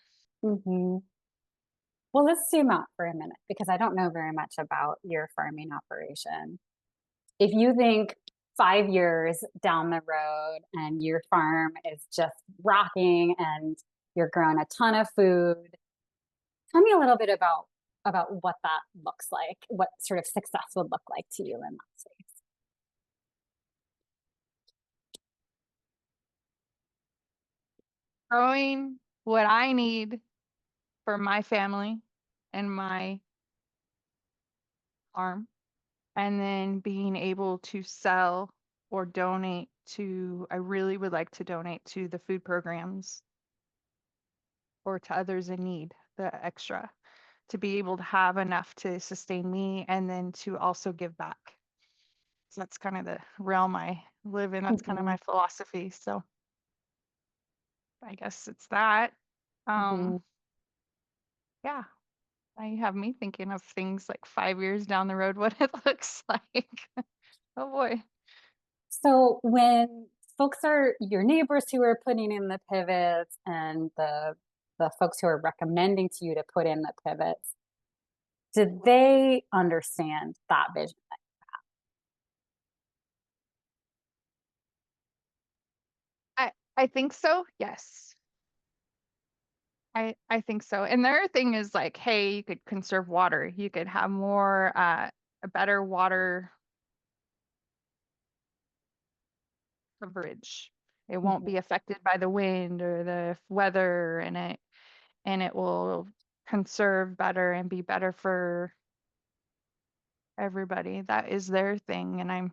Mhm. Well, let's zoom out for a minute because I don't know very much about your farming operation. If you think 5 years down the road and your farm is just rocking and you're growing a ton of food, tell me a little bit about what that looks like, what sort of success would look like to you in that space. Growing what I need for my family and my farm, and then being able to sell or donate to, I really would like to donate to the food programs or to others in need, the extra, to be able to have enough to sustain me and then to also give back. So that's kind of the realm I live in. That's kind of Mhm. my philosophy. So I guess it's that. Um, Mhm. yeah, I have me thinking of things like 5 years down the road, what it looks like. Oh boy. So when folks are your neighbors who are putting in the pivots and the folks who are recommending to you to put in the pivots, did they understand that vision? I think so. Yes. I think so. And their thing is like, hey, you could conserve water. You could have more a better water coverage. It won't Mhm. be affected by the wind or the weather, and it will conserve better and be better for everybody. That is their thing. And I'm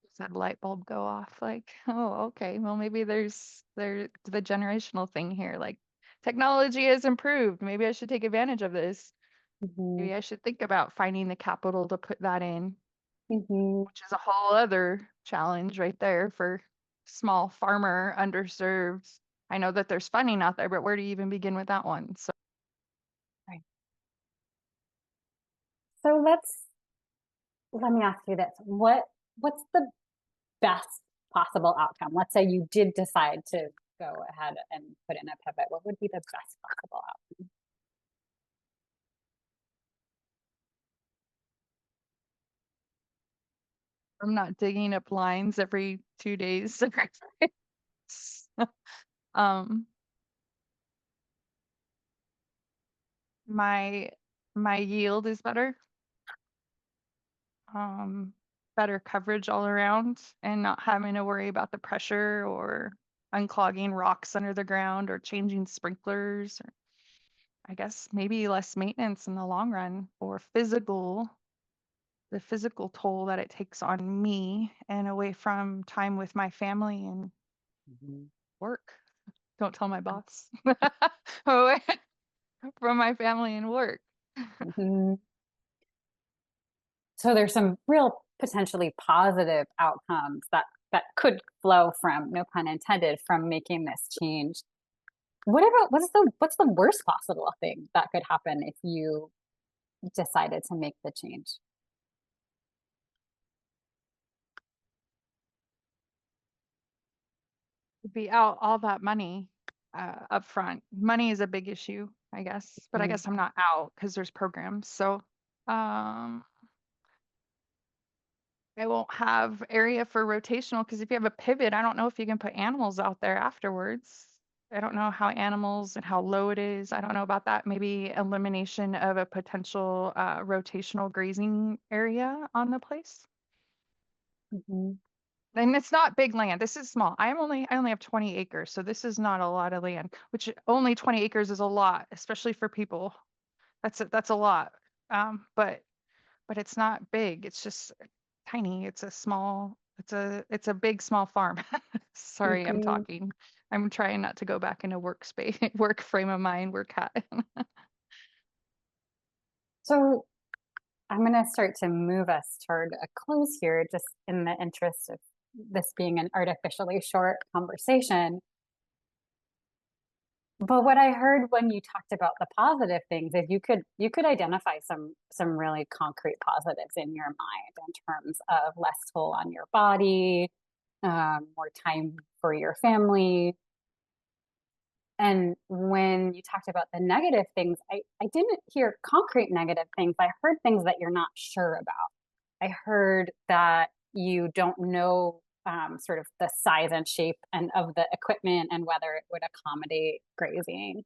just had a light bulb go off like, oh, okay. Well, maybe there's the generational thing here. Like technology has improved. Maybe I should take advantage of this. Mhm. Maybe I should think about finding the capital to put that in, Mhm. which is a whole other challenge right there for small farmer, underserved. I know that there's funding out there, but where do you even begin with that one? So Right. So let me ask you this. What's the best possible outcome? Let's say you did decide to go ahead and put in a pivot. What would be the best possible outcome? I'm not digging up lines every 2 days. um, my my yield is better. Um, better coverage all around and not having to worry about the pressure or unclogging rocks under the ground or changing sprinklers, or I guess maybe less maintenance in the long run, or the physical toll that it takes on me and away from time with my family and work. Don't tell my boss. Away from my family and work. Mhm. So there's some real potentially positive outcomes that could flow from, no pun intended, from making this change. What about what's the worst possible thing that could happen if you decided to make the change? Be out all that money up front. Money is a big issue, I guess, but I Mm. guess I'm not out because there's programs. So I won't have area for rotational, because if you have a pivot, I don't know if you can put animals out there afterwards. I don't know how animals and how low it is. I don't know about that. Maybe elimination of a potential rotational grazing area on the place. Mhm. And it's not big land. This is small. I only have 20 acres, so this is not a lot of land, which only 20 acres is a lot, especially for people. That's a lot. But it's not big. It's just tiny. It's a small, it's a big small farm. Sorry, I'm Mhm. talking. I'm trying not to go back into workspace, work frame of mind, work hat. So I'm going to start to move us toward a close here, just in the interest of this being an artificially short conversation. But what I heard when you talked about the positive things is you could identify some really concrete positives in your mind in terms of less toll on your body, more time for your family. And when you talked about the negative things, I didn't hear concrete negative things. I heard things that you're not sure about. I heard that you don't know sort of the size and shape and of the equipment and whether it would accommodate grazing.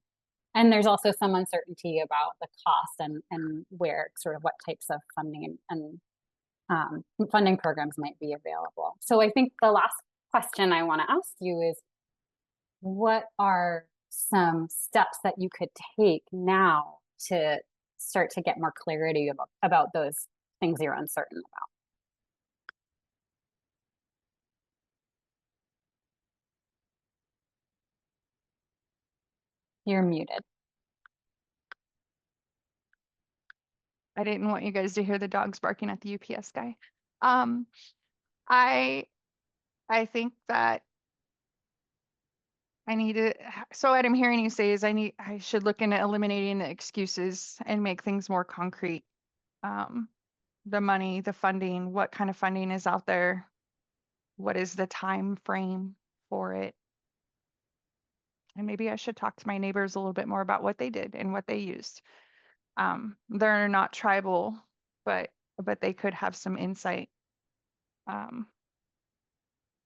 And there's also some uncertainty about the cost and where sort of what types of funding and funding programs might be available. So I think the last question I want to ask you is, what are some steps that you could take now to start to get more clarity about those things you're uncertain about? You're muted. I didn't want you guys to hear the dogs barking at the UPS guy. Um, I I think that I need to, so what I'm hearing you say is I should look into eliminating the excuses and make things more concrete. Um, the money, the funding, what kind of funding is out there? What is the time frame for it? And maybe I should talk to my neighbors a little bit more about what they did and what they used. They're not tribal, but they could have some insight. Um,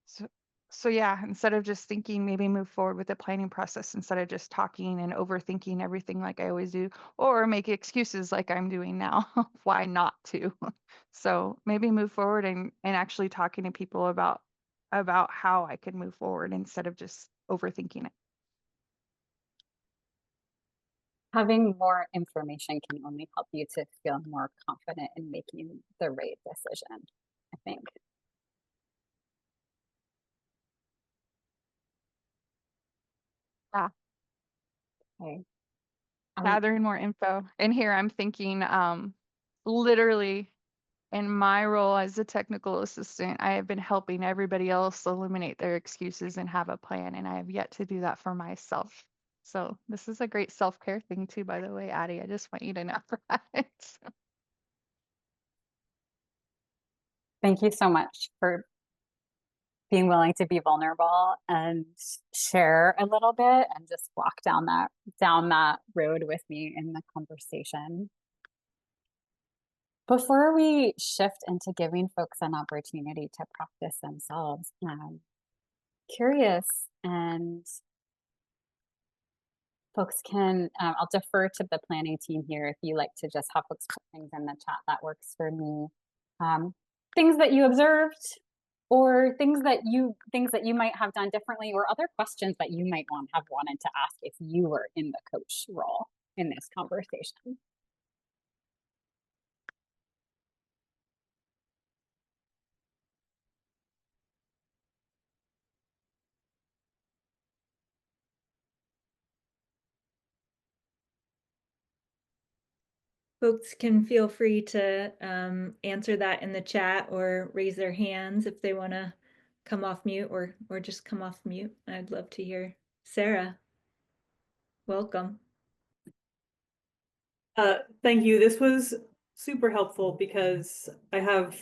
so so yeah, instead of just thinking, maybe move forward with the planning process instead of just talking and overthinking everything like I always do, or make excuses like I'm doing now. Why not to? So maybe move forward and actually talking to people about how I could move forward instead of just overthinking it. Having more information can only help you to feel more confident in making the right decision, I think. Yeah. Okay. Gathering more info. And here I'm thinking, literally in my role as a technical assistant, I have been helping everybody else eliminate their excuses and have a plan, and I have yet to do that for myself. So this is a great self-care thing too, by the way, Addie. I just want you to know that. Thank you so much for being willing to be vulnerable and share a little bit and just walk down that road with me in the conversation. Before we shift into giving folks an opportunity to practice themselves, I'm curious, and folks can, I'll defer to the planning team here if you like to just have folks put things in the chat. That works for me. Things that you observed or things that you might have done differently, or other questions that you might have wanted to ask if you were in the coach role in this conversation. Folks can feel free to answer that in the chat or raise their hands if they want to come off mute or just come off mute. I'd love to hear. Sarah, welcome. Thank you. This was super helpful because I have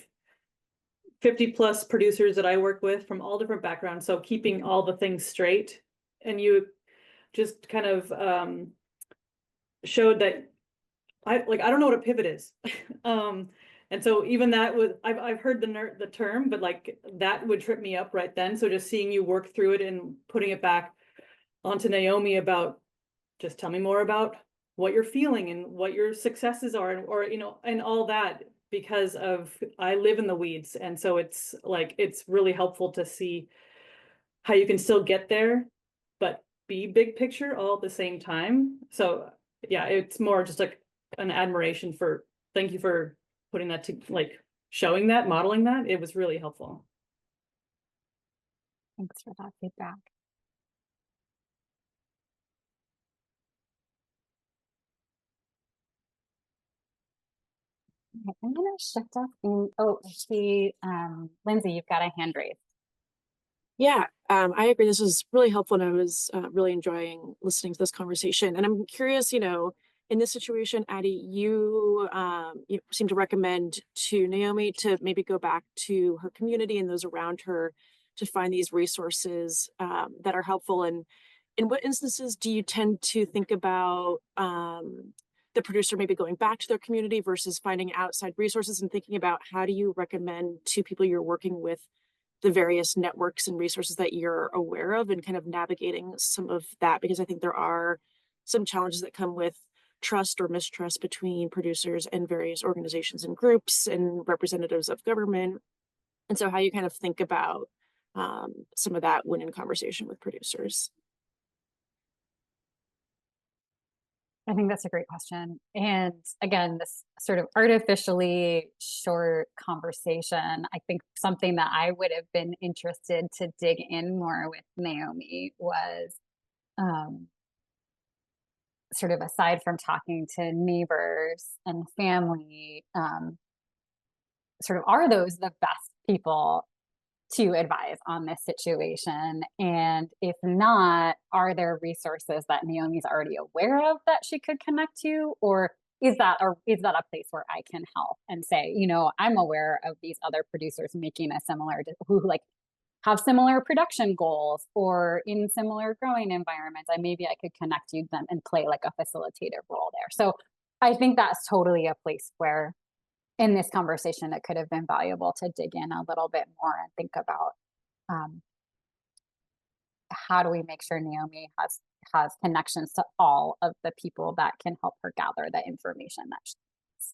50 plus producers that I work with from all different backgrounds. So keeping all the things straight, and you just kind of showed that I don't know what a pivot is. And so even that was, I've heard the term, but like that would trip me up right then. So just seeing you work through it and putting it back onto Naomie about, just tell me more about what you're feeling and what your successes are, or and all that, because I live in the weeds, and so it's really helpful to see how you can still get there but be big picture all at the same time. So yeah, it's more just like an admiration for, thank you for putting that to, showing that, modeling that. It was really helpful. Thanks for that feedback. Okay, I'm going to shift us in. Oh, Lindsay, you've got a hand raised. Yeah, I agree. This was really helpful, and I was really enjoying listening to this conversation. And I'm curious, in this situation, Addie, you seem to recommend to Naomie to maybe go back to her community and those around her to find these resources that are helpful. And in what instances do you tend to think about the producer maybe going back to their community versus finding outside resources, and thinking about how do you recommend to people you're working with the various networks and resources that you're aware of, and kind of navigating some of that? Because I think there are some challenges that come with trust or mistrust between producers and various organizations and groups and representatives of government. And so how you kind of think about some of that when in conversation with producers. I think that's a great question. And again, this sort of artificially short conversation, I think something that I would have been interested to dig in more with Naomie was sort of, aside from talking to neighbors and family, sort of, are those the best people to advise on this situation? And if not, are there resources that Naomie's already aware of that she could connect to? Or is that a place where I can help and say, I'm aware of these other producers making a similar, who have similar production goals or in similar growing environments, and maybe I could connect you them and play like a facilitative role there. So I think that's totally a place where, in this conversation, it could have been valuable to dig in a little bit more and think about how do we make sure Naomie has connections to all of the people that can help her gather the information that she needs.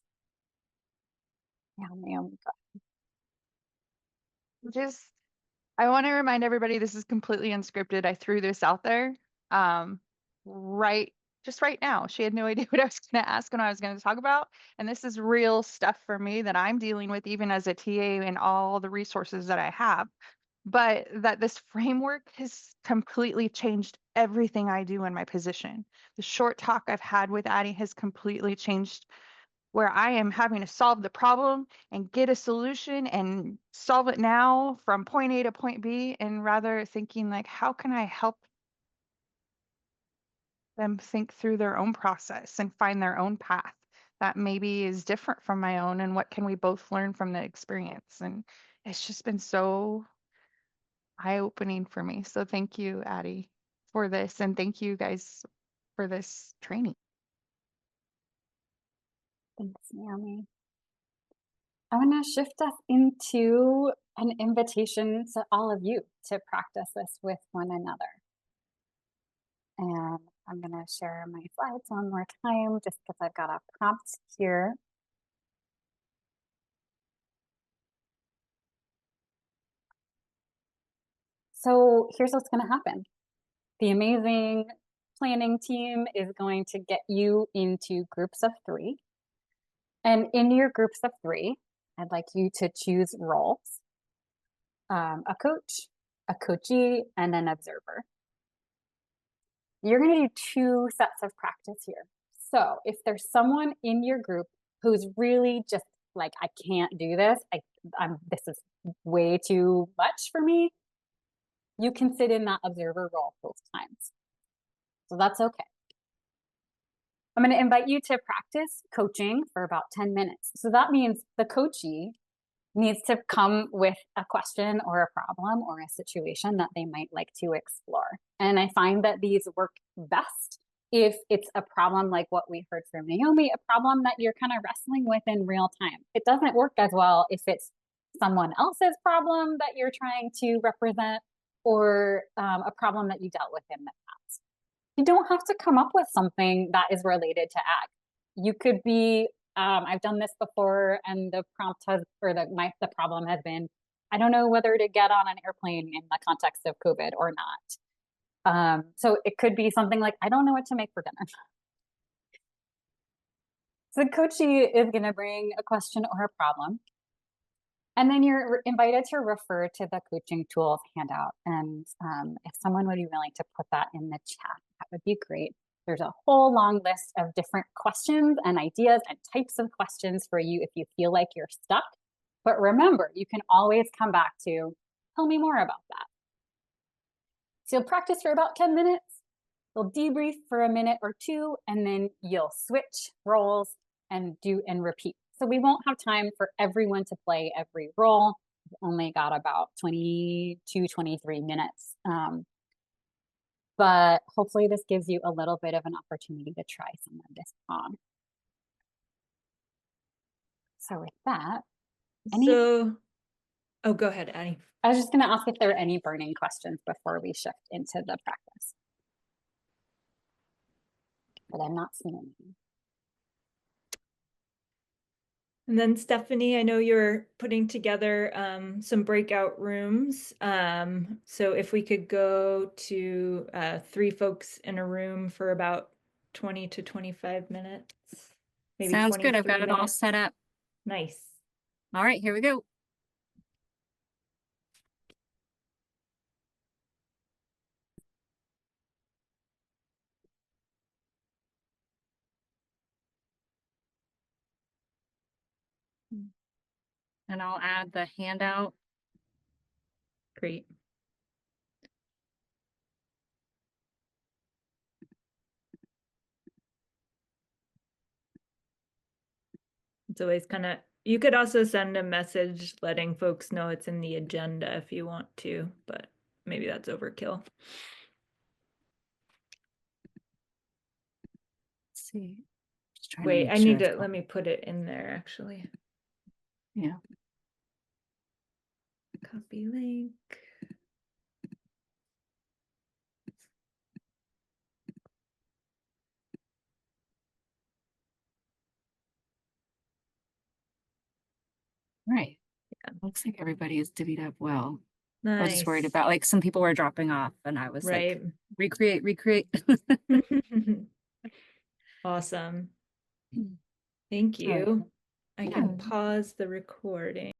Yeah, Naomie, go ahead. I want to remind everybody this is completely unscripted. I threw this out there right now. She had no idea what I was going to ask and what I was going to talk about. And this is real stuff for me that I'm dealing with, even as a TA, and all the resources that I have. But that this framework has completely changed everything I do in my position. The short talk I've had with Addie has completely changed where I am having to solve the problem and get a solution and solve it now from point A to point B, and rather thinking like, how can I help them think through their own process and find their own path that maybe is different from my own, and what can we both learn from the experience? And it's just been so eye-opening for me. So thank you, Addie, for this, and thank you guys for this training. Thanks, Naomie. I want to shift us into an invitation to all of you to practice this with one another. And I'm going to share my slides one more time, just because I've got a prompt here. So here's what's going to happen. The amazing planning team is going to get you into groups of 3. And in your groups of 3, I'd like you to choose roles. A coach, a coachee, and an observer. You're going to do 2 sets of practice here. So if there's someone in your group who's really just like, I can't do this, this is way too much for me, you can sit in that observer role both times. So that's okay. I'm going to invite you to practice coaching for about 10 minutes. So that means the coachee needs to come with a question or a problem or a situation that they might like to explore. And I find that these work best if it's a problem like what we heard from Naomie, a problem that you're kind of wrestling with in real time. It doesn't work as well if it's someone else's problem that you're trying to represent or a problem that you dealt with in the past. You don't have to come up with something that is related to ag. You could be I've done this before, and the prompt has, or the problem has been, I don't know whether to get on an airplane in the context of COVID or not. So it could be something like, I don't know what to make for dinner. So the coachee is going to bring a question or a problem, and then you're invited to refer to the coaching tools handout. And if someone would be willing to put that in the chat, that would be great. There's a whole long list of different questions and ideas and types of questions for you if you feel like you're stuck. But remember, you can always come back to, tell me more about that. So you'll practice for about 10 minutes. You'll debrief for a minute or 2, and then you'll switch roles and do and repeat. So we won't have time for everyone to play every role. We've only got about 22, 23 minutes. But hopefully this gives you a little bit of an opportunity to try some of this on. So with that, oh, go ahead, Addie. I was just going to ask if there are any burning questions before we shift into the practice. But I'm not seeing any. And then Stephanie, I know you're putting together some breakout rooms. So if we could go to 3 folks in a room for about 20 to 25 minutes. Maybe sounds good. I've got it all minutes. set up. Nice. All right, here we go. And I'll add the handout. Great. It's always kind of, you could also send a message letting folks know it's in the agenda if you want to, but maybe that's overkill. Let's see. Just trying Wait, to I need to, let me put it in there actually. Yeah. Copy link. Right. Yeah. Looks like everybody is divvied up well. Nice. I was just worried about, like, some people were dropping off and I was like, recreate. Awesome. Thank you. I can pause the recording.